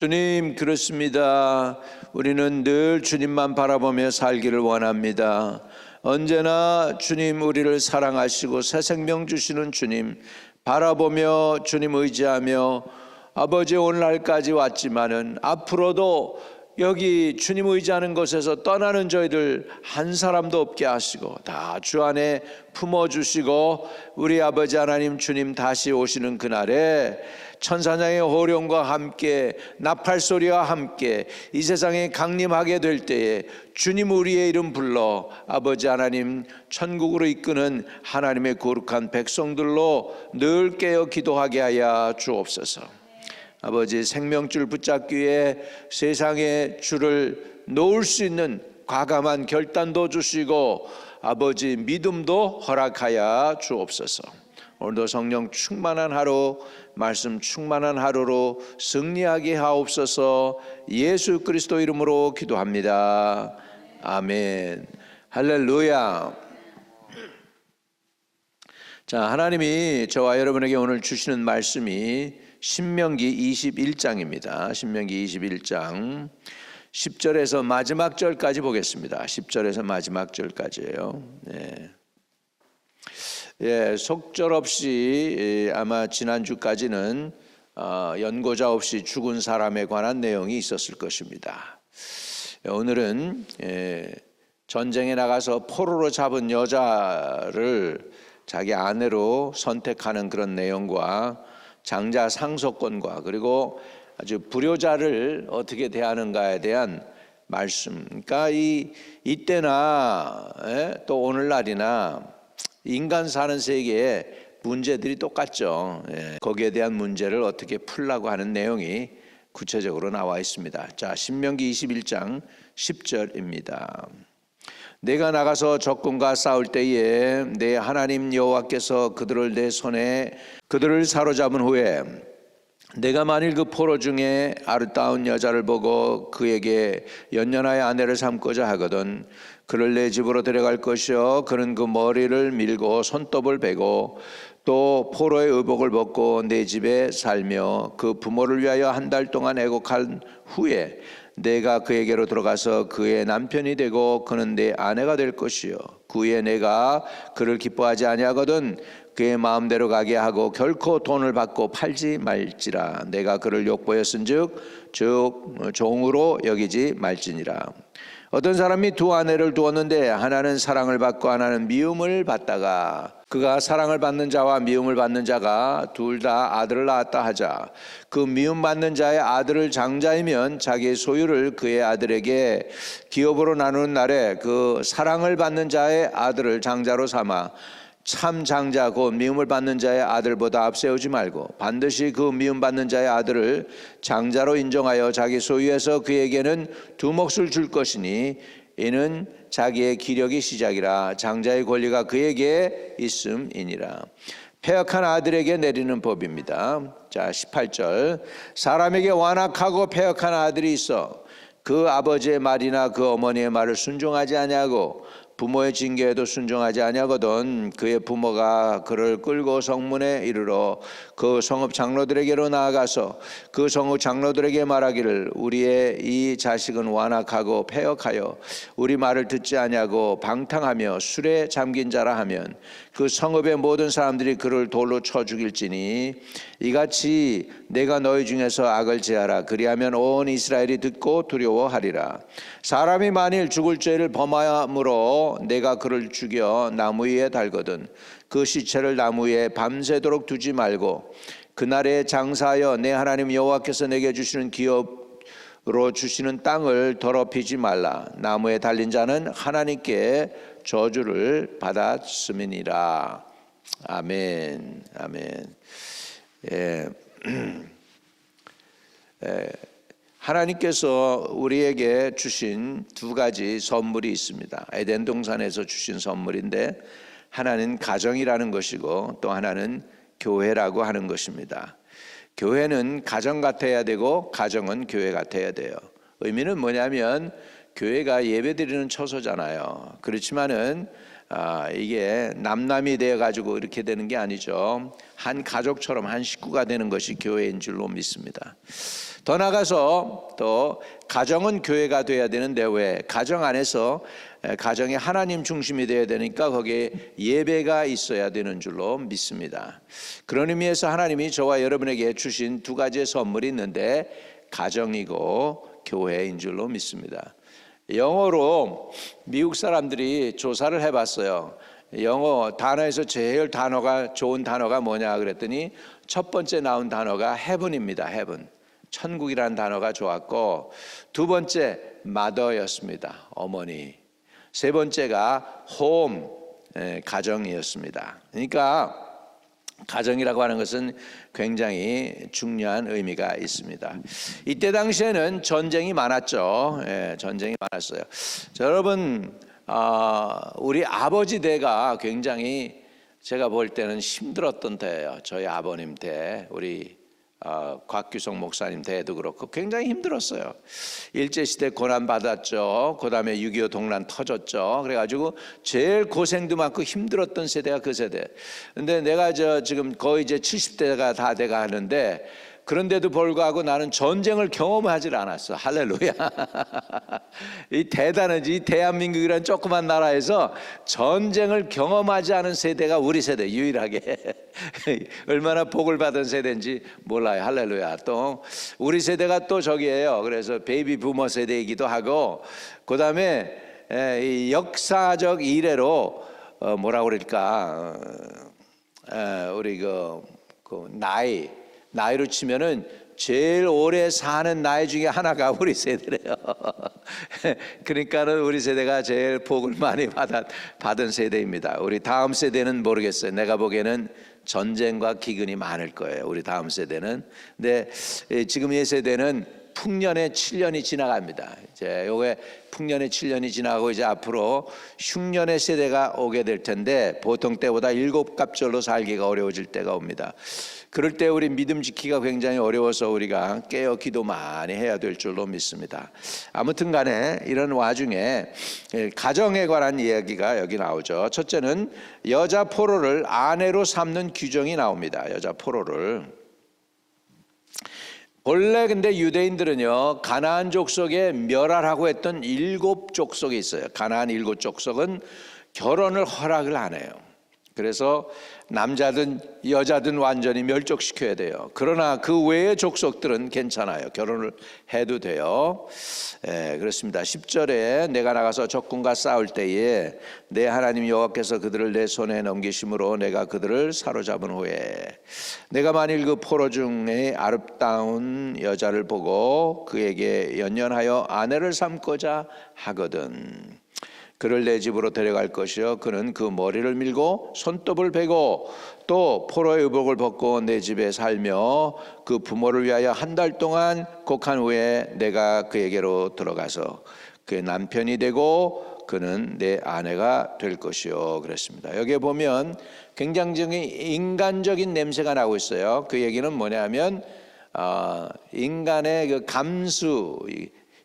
주님, 그렇습니다. 우리는 늘 주님만 바라보며 살기를 원합니다. 언제나 주님 우리를 사랑하시고 새 생명 주시는 주님 바라보며 주님 의지하며 아버지 오늘날까지 왔지만은 앞으로도 여기 주님 의지하는 곳에서 떠나는 저희들 한 사람도 없게 하시고 다 주 안에 품어주시고 우리 아버지 하나님 주님 다시 오시는 그날에 천사장의 호령과 함께 나팔 소리와 함께 이 세상에 강림하게 될 때에 주님 우리의 이름 불러 아버지 하나님 천국으로 이끄는 하나님의 거룩한 백성들로 늘 깨어 기도하게 하여 주옵소서. 아버지 생명줄 붙잡기 위해 세상에 줄을 놓을 수 있는 과감한 결단도 주시고 아버지 믿음도 허락하여 주옵소서. 오늘도 성령 충만한 하루, 말씀 충만한 하루로 승리하게 하옵소서. 예수 그리스도 이름으로 기도합니다. 아멘. 할렐루야. 자, 하나님이 저와 여러분에게 오늘 주시는 말씀이 신명기 21장입니다. 신명기 21장 10절에서 마지막 절까지 보겠습니다. 10절에서 마지막 절까지예요. 속절없이 아마 지난주까지는 연고자 없이 죽은 사람에 관한 내용이 있었을 것입니다. 오늘은 전쟁에 나가서 포로로 잡은 여자를 자기 아내로 선택하는 그런 내용과 장자 상속권과 그리고 아주 불효자를 어떻게 대하는가에 대한 말씀. 그러니까 이때나 또 오늘날이나 인간 사는 세계에 문제들이 똑같죠. 거기에 대한 문제를 어떻게 풀라고 하는 내용이 구체적으로 나와 있습니다. 자, 신명기 21장 10절입니다. 내가 나가서 적군과 싸울 때에 내 하나님 여호와께서 그들을 내 손에 그들을 사로잡은 후에 내가 만일 그 포로 중에 아름다운 여자를 보고 그에게 연년하여 아내를 삼고자 하거든 그를 내 집으로 데려갈 것이요 그는 그 머리를 밀고 손톱을 베고 또 포로의 의복을 벗고 내 집에 살며 그 부모를 위하여 한 달 동안 애곡한 후에 내가 그에게로 들어가서 그의 남편이 되고 그는 내 아내가 될 것이요 그 후에 내가 그를 기뻐하지 아니하거든 그의 마음대로 가게 하고 결코 돈을 받고 팔지 말지라 내가 그를 욕보였은즉 종으로 여기지 말지니라. 어떤 사람이 두 아내를 두었는데 하나는 사랑을 받고 하나는 미움을 받다가 그가 사랑을 받는 자와 미움을 받는 자가 둘 다 아들을 낳았다 하자 그 미움받는 자의 아들을 장자이면 자기의 소유를 그의 아들에게 기업으로 나누는 날에 그 사랑을 받는 자의 아들을 장자로 삼아 참 장자 곧 미움을 받는 자의 아들보다 앞세우지 말고 반드시 그 미움받는 자의 아들을 장자로 인정하여 자기 소유에서 그에게는 두 몫을 줄 것이니 이는 자기의 기력이 시작이라 장자의 권리가 그에게 있음이니라. 패역한 아들에게 내리는 법입니다. 자, 18절 사람에게 완악하고 패역한 아들이 있어 그 아버지의 말이나 그 어머니의 말을 순종하지 아니하고 부모의 징계에도 순종하지 아니하거든 그의 부모가 그를 끌고 성문에 이르러 그 성읍 장로들에게로 나아가서 그 성읍 장로들에게 말하기를 우리의 이 자식은 완악하고 패역하여 우리 말을 듣지 아니하고 방탕하며 술에 잠긴 자라 하면 그 성읍의 모든 사람들이 그를 돌로 쳐 죽일지니 이같이 내가 너희 중에서 악을 제하라 그리하면 온 이스라엘이 듣고 두려워하리라. 사람이 만일 죽을 죄를 범함으로 내가 그를 죽여 나무 위에 달거든 그 시체를 나무 위에 밤새도록 두지 말고 그날에 장사하여 내 하나님 여호와께서 내게 주시는 기업으로 주시는 땅을 더럽히지 말라. 나무에 달린 자는 하나님께 저주를 받았음이니라. 아멘. 아멘. 하나님께서 우리에게 주신 두 가지 선물이 있습니다. 에덴 동산에서 주신 선물인데 하나는 가정이라는 것이고 또 하나는 교회라고 하는 것입니다. 교회는 가정 같아야 되고 가정은 교회 같아야 돼요. 의미는 뭐냐면 교회가 예배드리는 처소잖아요. 그렇지만은 이게 남남이 되어 가지고 이렇게 되는 게 아니죠. 한 가족처럼 한 식구가 되는 것이 교회인 줄로 믿습니다. 더 나아가서 또 가정은 교회가 돼야 되는데 왜 가정 안에서 가정이 하나님 중심이 되어야 되니까 거기에 예배가 있어야 되는 줄로 믿습니다. 그런 의미에서 하나님이 저와 여러분에게 주신 두 가지의 선물이 있는데 가정이고 교회인 줄로 믿습니다. 영어로 미국 사람들이 조사를 해봤어요. 영어 단어에서 제일 좋은 단어가 뭐냐 그랬더니 첫 번째 나온 단어가 heaven입니다. heaven. 천국이라는 단어가 좋았고, 두 번째 mother였습니다. 어머니. 세 번째가 home, 가정이었습니다. 그러니까 가정이라고 하는 것은 굉장히 중요한 의미가 있습니다. 이때 당시에는 전쟁이 많았죠. 전쟁이 많았어요. 자, 여러분, 우리 아버지 대가 굉장히 제가 볼 때는 힘들었던 때예요. 저희 아버님 대, 우리 곽규성 목사님 대도 그렇고 굉장히 힘들었어요. 일제시대 고난 받았죠. 그 다음에 6.25 동란 터졌죠. 그래가지고 제일 고생도 많고 힘들었던 세대가 그 세대. 근데 내가 지금 거의 이제 70대가 다 돼가 하는데, 그런데도 불구하고 나는 전쟁을 경험하지 않았어. 할렐루야. 이 대단하지. 이 대한민국이라는 조그만 나라에서 전쟁을 경험하지 않은 세대가 우리 세대 유일하게. 얼마나 복을 받은 세대인지 몰라요. 할렐루야. 또 우리 세대가 또 저기예요. 그래서 베이비 부머 세대이기도 하고, 그 다음에 이 역사적 이래로 뭐라고 그럴까, 우리 그 나이로 치면은 제일 오래 사는 나이 중에 하나가 우리 세대래요. 그러니까는 우리 세대가 제일 복을 많이 받은 세대입니다. 우리 다음 세대는 모르겠어요. 내가 보기에는 전쟁과 기근이 많을 거예요. 우리 다음 세대는. 근데 지금 이 세대는 풍년의 7년이 지나갑니다. 이제 요게 풍년의 7년이 지나고 이제 앞으로 흉년의 세대가 오게 될 텐데, 보통 때보다 7갑절로 살기가 어려워질 때가 옵니다. 그럴 때 우리 믿음 지키기가 굉장히 어려워서 우리가 깨어 기도 많이 해야 될 줄로 믿습니다. 아무튼 간에 이런 와중에 가정에 관한 이야기가 여기 나오죠. 첫째는 여자 포로를 아내로 삼는 규정이 나옵니다. 여자 포로를. 원래 근데 유대인들은요, 가나안 족속에 멸하라고 했던 7족속이 있어요. 가나안 7족속은 결혼을 허락을 안 해요. 그래서 남자든 여자든 완전히 멸족시켜야 돼요. 그러나 그 외의 족속들은 괜찮아요. 결혼을 해도 돼요. 그렇습니다. 10절에 내가 나가서 적군과 싸울 때에 내 하나님 여호와께서 그들을 내 손에 넘기심으로 내가 그들을 사로잡은 후에 내가 만일 그 포로 중에 아름다운 여자를 보고 그에게 연연하여 아내를 삼고자 하거든 그를 내 집으로 데려갈 것이요 그는 그 머리를 밀고 손톱을 베고 또 포로의 의복을 벗고 내 집에 살며 그 부모를 위하여 한 달 동안 곡한 후에 내가 그에게로 들어가서 그의 남편이 되고 그는 내 아내가 될 것이요 그랬습니다. 여기에 보면 굉장히 인간적인 냄새가 나고 있어요. 그 얘기는 뭐냐면 인간의 그 감수,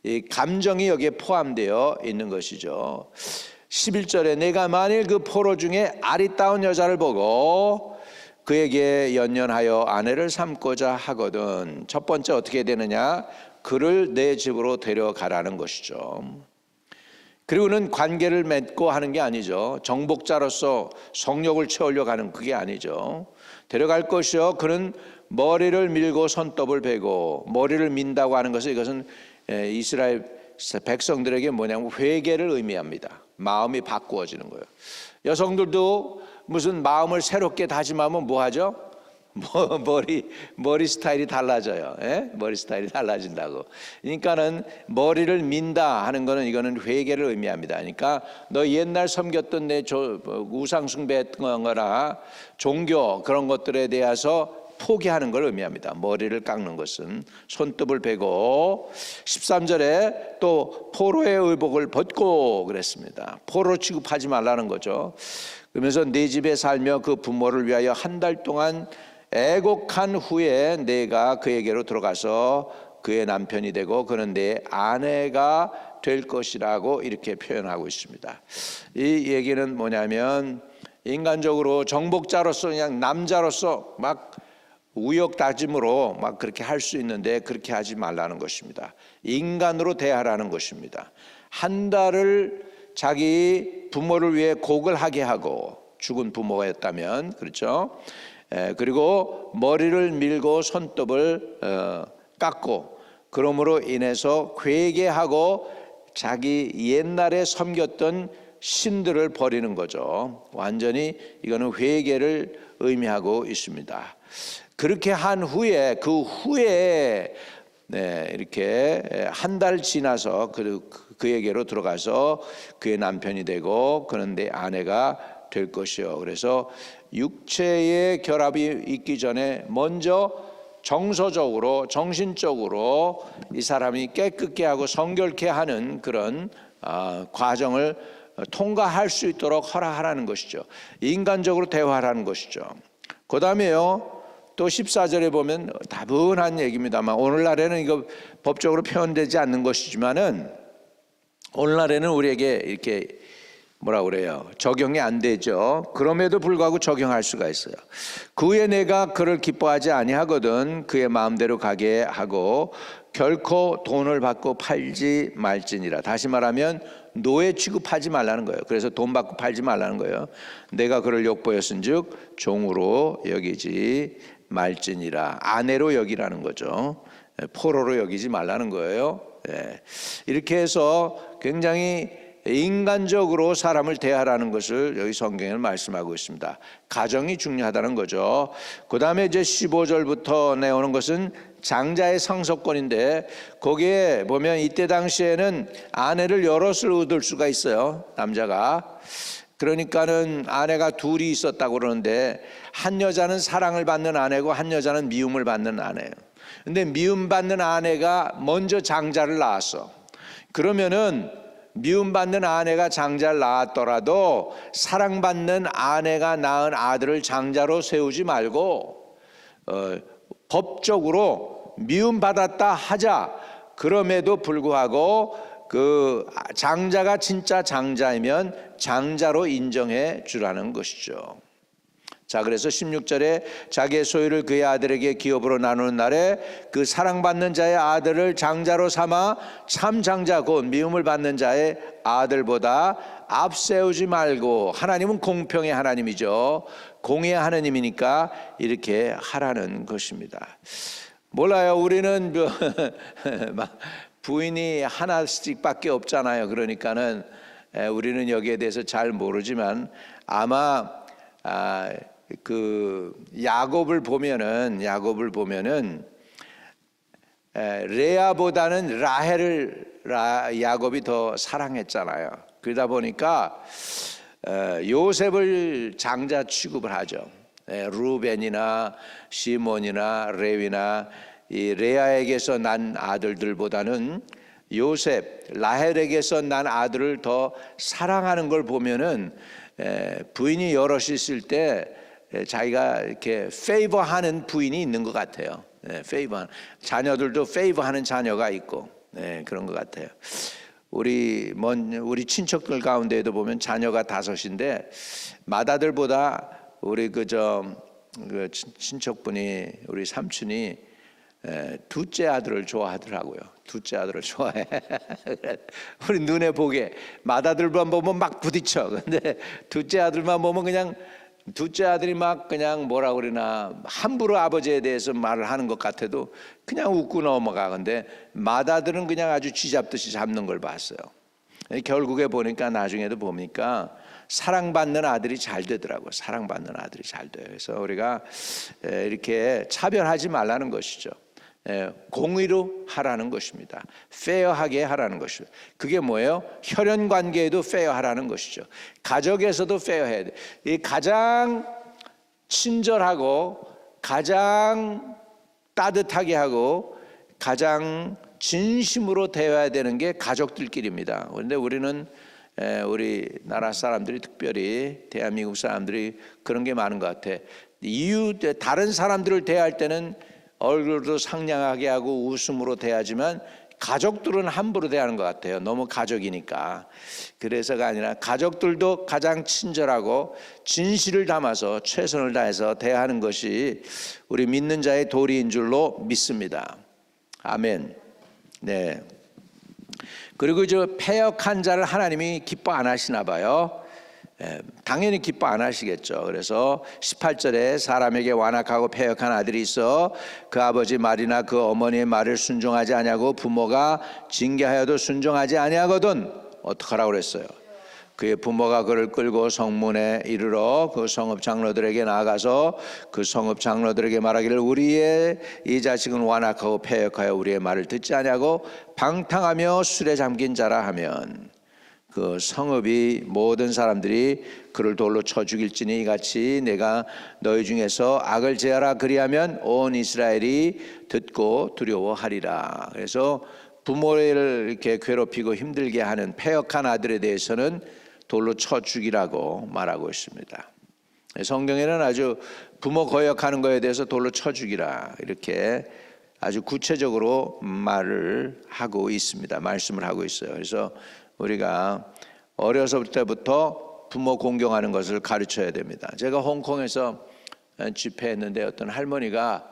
이 감정이 여기에 포함되어 있는 것이죠. 11절에 내가 만일 그 포로 중에 아리따운 여자를 보고 그에게 연연하여 아내를 삼고자 하거든. 첫 번째 어떻게 되느냐? 그를 내 집으로 데려가라는 것이죠. 그리고는 관계를 맺고 하는 게 아니죠. 정복자로서 성욕을 채우려고 하는 그게 아니죠. 데려갈 것이요 그는 머리를 밀고 손톱을 베고, 머리를 민다고 하는 것은 이것은 이스라엘 백성들에게 뭐냐면 회개를 의미합니다. 마음이 바꾸어지는 거예요. 여성들도 무슨 마음을 새롭게 다짐하면 뭐 하죠? 머리 스타일이 달라져요. 머리 스타일이 달라진다고. 그러니까는 머리를 민다 하는 거는 이거는 회개를 의미합니다. 그러니까 너 옛날 섬겼던 내 우상 숭배했던 거나 종교 그런 것들에 대해서 포기하는 걸 의미합니다. 머리를 깎는 것은. 손톱을 베고 13절에 또 포로의 의복을 벗고 그랬습니다. 포로 취급하지 말라는 거죠. 그러면서 내 집에 살며 그 부모를 위하여 한 달 동안 애곡한 후에 내가 그에게로 들어가서 그의 남편이 되고 그는 내 아내가 될 것이라고 이렇게 표현하고 있습니다. 이 얘기는 뭐냐면 인간적으로 정복자로서 그냥 남자로서 막 우역 다짐으로 막 그렇게 할 수 있는데 그렇게 하지 말라는 것입니다. 인간으로 대하라는 것입니다. 한 달을 자기 부모를 위해 곡을 하게 하고, 죽은 부모였다면 그렇죠. 그리고 머리를 밀고 손톱을 깎고, 그러므로 인해서 회개하고 자기 옛날에 섬겼던 신들을 버리는 거죠. 완전히 이거는 회개를 의미하고 있습니다. 그렇게 한 후에, 그 후에 이렇게 한 달 지나서 그에게로 들어가서 그의 남편이 되고, 그런데 아내가 될 것이요. 그래서 육체의 결합이 있기 전에 먼저 정서적으로, 정신적으로 이 사람이 깨끗게 하고 성결케 하는 그런 과정을 통과할 수 있도록 허락하라는 것이죠. 인간적으로 대화하라는 것이죠. 그 다음에요, 또 14절에 보면 다분한 얘기입니다만, 오늘날에는 이거 법적으로 표현되지 않는 것이지만은 오늘날에는 우리에게 이렇게 뭐라 그래요? 적용이 안 되죠. 그럼에도 불구하고 적용할 수가 있어요. 그 후에 내가 그를 기뻐하지 아니하거든 그의 마음대로 가게 하고 결코 돈을 받고 팔지 말지니라. 다시 말하면 노예 취급하지 말라는 거예요. 그래서 돈 받고 팔지 말라는 거예요. 내가 그를 욕보였은즉 종으로 여기지 말지니라. 아내로 여기라는 거죠. 포로로 여기지 말라는 거예요. 이렇게 해서 굉장히 인간적으로 사람을 대하라는 것을 여기 성경에 말씀하고 있습니다. 가정이 중요하다는 거죠. 그 다음에 이제 15절부터 내오는 것은 장자의 상속권인데, 거기에 보면 이때 당시에는 아내를 여럿을 얻을 수가 있어요, 남자가. 그러니까는 아내가 둘이 있었다고 그러는데, 한 여자는 사랑을 받는 아내고 한 여자는 미움을 받는 아내예요. 근데 미움받는 아내가 먼저 장자를 낳았어. 그러면은 미움받는 아내가 장자를 낳았더라도 사랑받는 아내가 낳은 아들을 장자로 세우지 말고 법적으로 미움받았다 하자. 그럼에도 불구하고 그 장자가 진짜 장자이면 장자로 인정해 주라는 것이죠. 자, 그래서 16절에 자기의 소유를 그의 아들에게 기업으로 나누는 날에 그 사랑받는 자의 아들을 장자로 삼아 참 장자 곧 미움을 받는 자의 아들보다 앞세우지 말고, 하나님은 공평의 하나님이죠. 공의의 하나님이니까 이렇게 하라는 것입니다. 몰라요, 우리는 부인이 하나씩밖에 없잖아요. 그러니까는 우리는 여기에 대해서 잘 모르지만 아마 그 야곱을 보면은 레아보다는 라헬을 야곱이 더 사랑했잖아요. 그러다 보니까 요셉을 장자 취급을 하죠. 루벤이나 시몬이나 레위나 이 레아에게서 난 아들들보다는 요셉, 라헬에게서 난 아들을 더 사랑하는 걸 보면은 부인이 여럿이 있을 때 자기가 이렇게 페이버하는 부인이 있는 것 같아요. 페이버하는 자녀들도 페이버하는 자녀가 있고 그런 것 같아요. 우리 친척들 가운데에도 보면 자녀가 5인데 맏아들보다 우리 그 친척분이, 우리 삼촌이 둘째 아들을 좋아하더라고요. 둘째 아들을 좋아해. 우리 눈에 보게 맏아들만 보면 막 부딪혀. 근데 둘째 아들만 보면 그냥, 둘째 아들이 막 그냥 뭐라 그러나 함부로 아버지에 대해서 말을 하는 것 같아도 그냥 웃고 넘어가. 근데 맏아들은 그냥 아주 쥐잡듯이 잡는 걸 봤어요. 결국에 보니까, 나중에도 보니까 사랑받는 아들이 잘 되더라고요. 사랑받는 아들이 잘 돼요. 그래서 우리가 이렇게 차별하지 말라는 것이죠. 공의로 하라는 것입니다. 페어하게 하라는 것이죠. 그게 뭐예요? 혈연 관계에도 페어하라는 것이죠. 가족에서도 페어해야 돼. 이 가장 친절하고 가장 따뜻하게 하고 가장 진심으로 대해야 되는 게 가족들끼리입니다. 그런데 우리는 우리나라 사람들이, 특별히 대한민국 사람들이 그런 게 많은 것 같아. 다른 사람들을 대할 때는 얼굴도 상냥하게 하고 웃음으로 대하지만 가족들은 함부로 대하는 것 같아요. 너무 가족이니까. 그래서가 아니라 가족들도 가장 친절하고 진실을 담아서 최선을 다해서 대하는 것이 우리 믿는 자의 도리인 줄로 믿습니다. 아멘. 네. 그리고 저 패역한 자를 하나님이 기뻐 안 하시나 봐요. 당연히 기뻐 안 하시겠죠. 그래서 18절에 사람에게 완악하고 패역한 아들이 있어 그 아버지 말이나 그 어머니의 말을 순종하지 아니하고 부모가 징계하여도 순종하지 아니하거든 어떡하라고 그랬어요. 그의 부모가 그를 끌고 성문에 이르러 그 성읍 장로들에게 나아가서 그 성읍 장로들에게 말하기를 우리의 이 자식은 완악하고 패역하여 우리의 말을 듣지 아니하고 방탕하며 술에 잠긴 자라 하면 그 성읍이 모든 사람들이 그를 돌로 쳐 죽일지니 이같이 내가 너희 중에서 악을 제하라 그리하면 온 이스라엘이 듣고 두려워하리라. 그래서 부모를 이렇게 괴롭히고 힘들게 하는 패역한 아들에 대해서는 돌로 쳐 죽이라고 말하고 있습니다. 성경에는 아주 부모 거역하는 것에 대해서 돌로 쳐 죽이라 이렇게 아주 구체적으로 말을 하고 있습니다. 말씀을 하고 있어요. 그래서 우리가 어려서 때부터 부모 공경하는 것을 가르쳐야 됩니다. 제가 홍콩에서 집회했는데 어떤 할머니가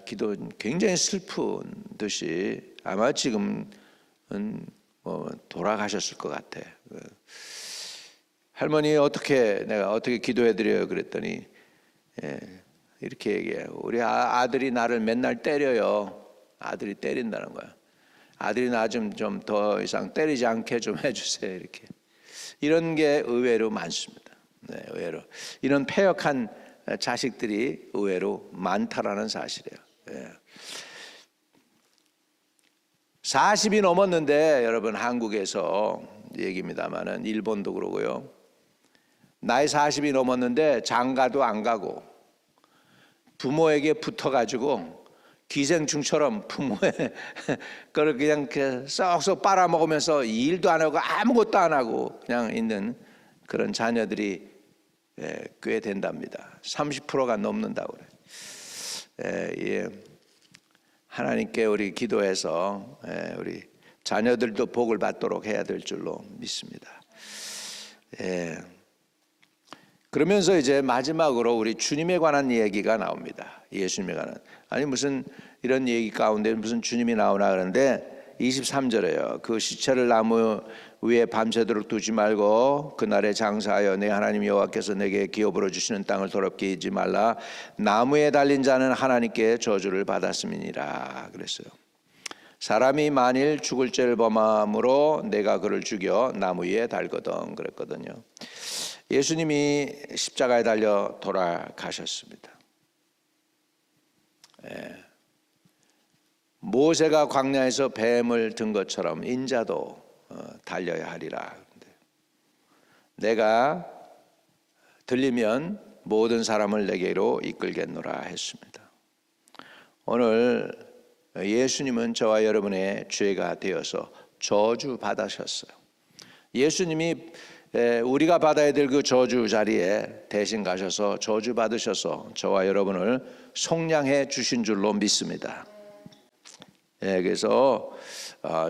기도 굉장히 슬픈 듯이 아마 지금은 돌아가셨을 것 같아. 할머니 내가 어떻게 기도해드려요? 그랬더니 이렇게 얘기해요. 우리 아들이 나를 맨날 때려요. 아들이 때린다는 거야. 아들이 나 좀 더 이상 때리지 않게 좀 해주세요. 이렇게 이런 게 의외로 많습니다. 네, 의외로 이런 패역한 자식들이 의외로 많다라는 사실이에요. 네. 40이 넘었는데 여러분 한국에서 얘기입니다만은 일본도 그러고요. 나이 40이 넘었는데 장가도 안 가고 부모에게 붙어가지고 기생충처럼 부모의 그걸 그냥 쏙쏙 빨아먹으면서 일도 안 하고 아무것도 안 하고 그냥 있는 그런 자녀들이 꽤 된답니다. 30%가 넘는다고 그래요. 하나님께 우리 기도해서 우리 자녀들도 복을 받도록 해야 될 줄로 믿습니다. 그러면서 이제 마지막으로 우리 주님에 관한 얘기가 나옵니다. 예수님에 관한. 아니 무슨 이런 얘기 가운데 무슨 주님이 나오나 그러는데 23절에요. 그 시체를 나무 위에 밤새도록 두지 말고 그날에 장사하여 내 하나님 여호와께서 내게 기업으로 주시는 땅을 더럽게 하지 말라. 나무에 달린 자는 하나님께 저주를 받았음이니라 그랬어요. 사람이 만일 죽을 죄를 범함으로 내가 그를 죽여 나무 위에 달거든 그랬거든요. 예수님이 십자가에 달려 돌아가셨습니다. 모세가 광야에서 뱀을 든 것처럼 인자도 달려야 하리라. 내가 들리면 모든 사람을 내게로 이끌겠노라 했습니다. 오늘 예수님은 저와 여러분의 죄가 되어서 저주 받으셨어요. 예수님이 우리가 받아야 될 그 저주 자리에 대신 가셔서 저주 받으셔서 저와 여러분을 속량해 주신 줄로 믿습니다. 그래서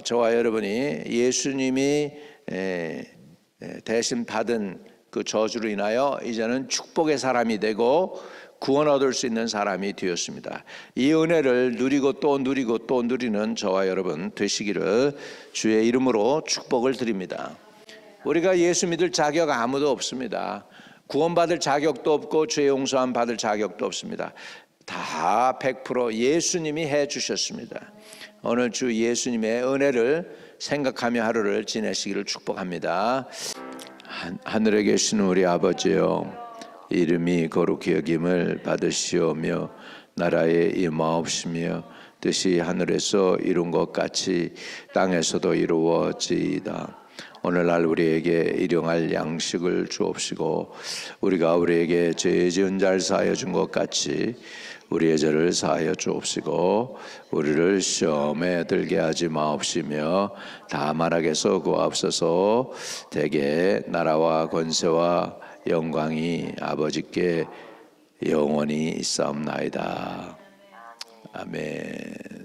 저와 여러분이 예수님이 대신 받은 그 저주로 인하여 이제는 축복의 사람이 되고 구원 얻을 수 있는 사람이 되었습니다. 이 은혜를 누리고 또 누리고 또 누리는 저와 여러분 되시기를 주의 이름으로 축복을 드립니다. 우리가 예수 믿을 자격 아무도 없습니다. 구원받을 자격도 없고 죄 용서함 받을 자격도 없습니다. 다 100% 예수님이 해 주셨습니다. 오늘 주 예수님의 은혜를 생각하며 하루를 지내시기를 축복합니다. 하늘에 계시는 우리 아버지요, 이름이 거룩히 여김을 받으시오며 나라에 임하옵시며 뜻이 하늘에서 이룬 것 같이 땅에서도 이루어지이다. 오늘날 우리에게 일용할 양식을 주옵시고 우리가 우리에게 죄 지은 자를 사하여 준 것 같이 우리의 죄를 사하여 주옵시고 우리를 시험에 들게 하지 마옵시며 다만 악에서 구하옵소서. 대개 나라와 권세와 영광이 아버지께 영원히 있사옵나이다. 아멘.